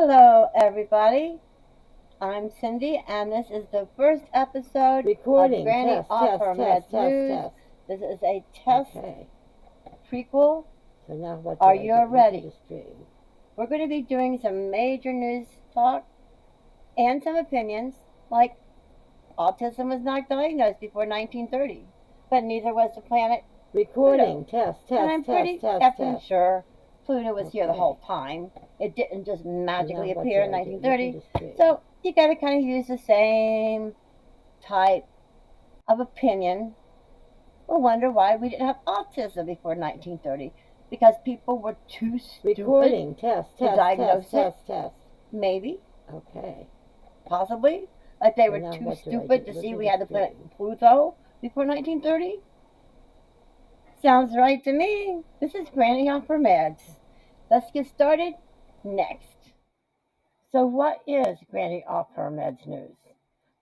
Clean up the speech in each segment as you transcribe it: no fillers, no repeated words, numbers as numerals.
Hello, everybody. I'm Cindy, and this is the first episode of Recording. Granny Test, test, Offer test, Meds test, News. test. This is a test Okay. prequel. So now what Are do I you do? Look at ready? the stream. We're going to be doing some major news talk and some opinions, like autism was not diagnosed before 1930, but neither was the planet Recording. Pluto. Test, And test, I'm test, pretty test, effing test. sure Pluto was here the Okay. whole time. It didn't just So now magically what appear do in I do? Look at 1930. the stream. So you got to kind of use the same type of opinion will wonder why we didn't have autism before 1930 because people were too stupid Recording. Test, to test, diagnose test, it. test, test. Maybe, Okay. possibly, like they So were now too what do I do? stupid to Look see at we the had the planet stream. Pluto before 1930. Sounds right to me. This is Granny off her meds. Let's get started next. So, what is Granny off her meds news?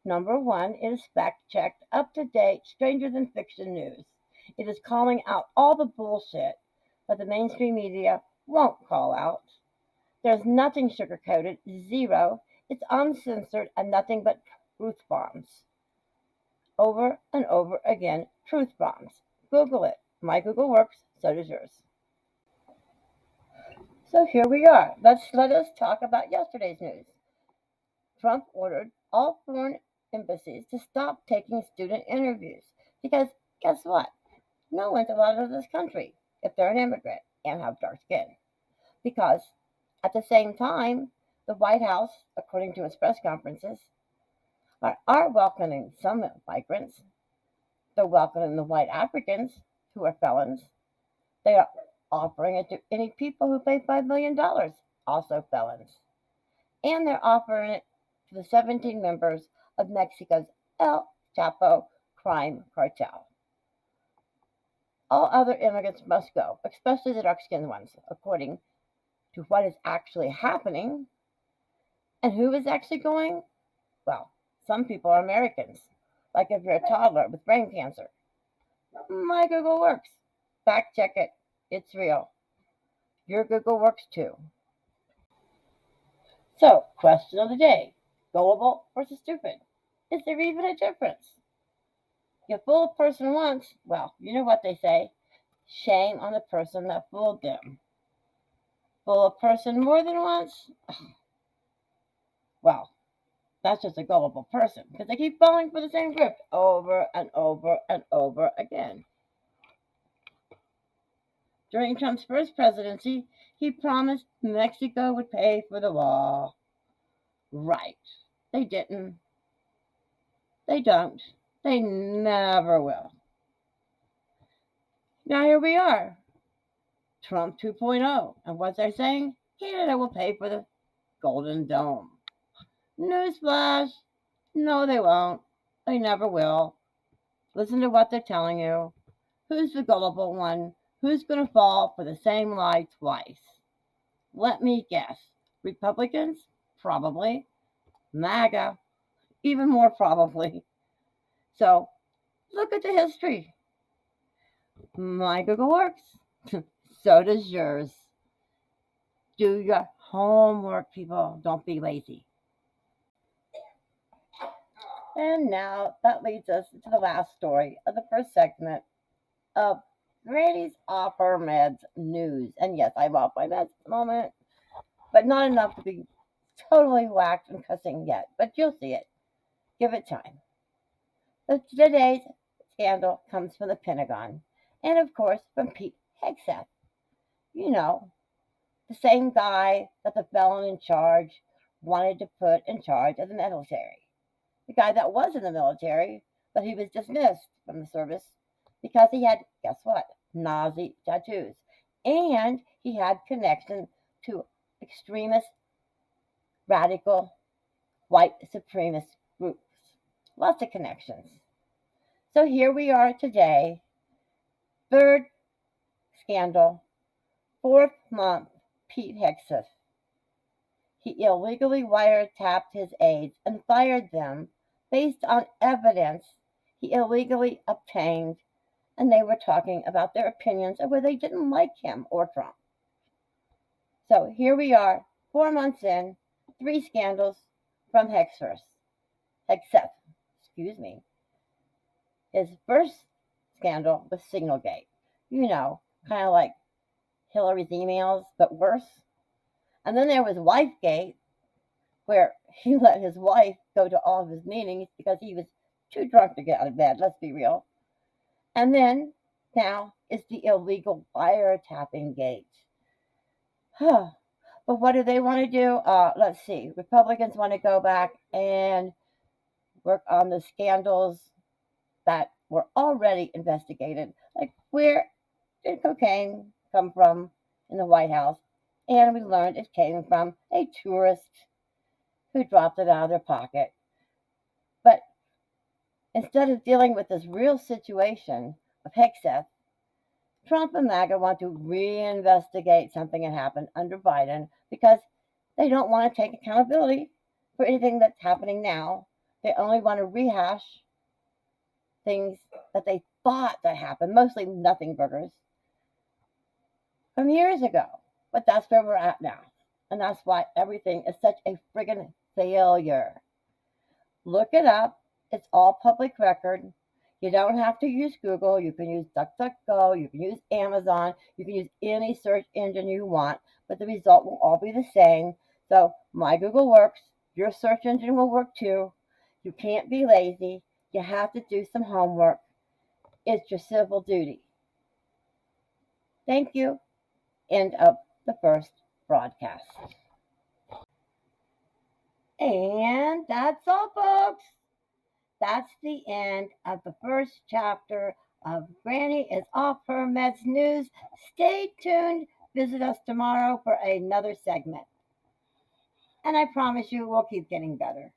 Number one, it is fact checked, up to date, stranger than fiction news. It is calling out all the bullshit that the mainstream media won't call out. There's nothing sugar coated, zero. It's uncensored and nothing but truth bombs. Over and over again, truth bombs. Google it. My Google works, so does yours. So here we are. Let us talk about yesterday's news. Trump ordered all foreign embassies to stop taking student interviews because guess what? No one's allowed into this country if they're an immigrant and have dark skin. Because at the same time, the White House, according to its press conferences, are welcoming some migrants. They're welcoming the white Africans who are felons. They are offering it to any people who pay $5 million, also felons. And they're offering it to the 17 members of Mexico's El Chapo crime cartel. All other immigrants must go, especially the dark skinned ones, according to what is actually happening. And who is actually going? Well, some people are Americans, like if you're a toddler with brain cancer. My Google works. Fact check it. It's real. Your Google works too. So, question of the day, gullible versus stupid. Is there even a difference? You fool a person once, well, you know what they say. Shame on the person that fooled them. Fool a person more than once? Well, that's just a gullible person because they keep falling for the same script over and over and over again. During Trump's first presidency, he promised Mexico would pay for the wall. Right. They didn't. They don't. They never will. Now here we are. Trump 2.0. And what's they're saying? Canada will pay for the Golden Dome. Newsflash. No, they won't. They never will. Listen to what they're telling you. Who's the gullible one? Who's going to fall for the same lie twice? Let me guess. Republicans? Probably. MAGA? Even more probably. So, look at the history. My Google works. So does yours. Do your homework, people. Don't be lazy. And now that leads us to the last story of the first segment of Granny's Off Her Meds news. And yes, I'm off my meds at the moment, but not enough to be totally whacked and cussing yet. But you'll see it. Give it time. So today's scandal comes from the Pentagon, and of course from Pete Hegseth. You know, the same guy that the felon in charge wanted to put in charge of the military. The guy that was in the military, but he was dismissed from the service because he had, guess what, Nazi tattoos. And he had connection to extremist, radical, white supremacist groups. Lots of connections. So here we are today, third scandal, fourth month, Pete Hegseth. He illegally wiretapped his aides and fired them based on evidence he illegally obtained, and they were talking about their opinions of whether they didn't like him or Trump. So here we are, 4 months in. 3 scandals from Hexeth. Excuse me. His first scandal was Signalgate. You know, kind of like Hillary's emails, but worse. And then there was Wifegate, where he let his wife go to all of his meetings because he was too drunk to get out of bed, let's be real. And then now is the illegal wiretapping gate. But what do they want to do? Let's see. Republicans want to go back and work on the scandals that were already investigated, like where did cocaine come from in the White House? And we learned it came from a tourist who dropped it out of their pocket. But instead of dealing with this real situation of Hexeth, Trump and MAGA want to reinvestigate something that happened under Biden because they don't want to take accountability for anything that's happening now. They only want to rehash things that they thought that happened, mostly nothing burgers, from years ago. But that's where we're at now. And that's why everything is such a friggin' failure. Look it up. It's all public record. You don't have to use Google. You can use DuckDuckGo. You can use Amazon. You can use any search engine you want, but the result will all be the same. So my Google works. Your search engine will work too. You can't be lazy. You have to do some homework. It's your civil duty. Thank you. End of the first broadcast. And that's all, folks. That's the end of the first chapter of Granny is Off Her Meds News. Stay tuned. Visit us tomorrow for another segment. And I promise you we'll keep getting better.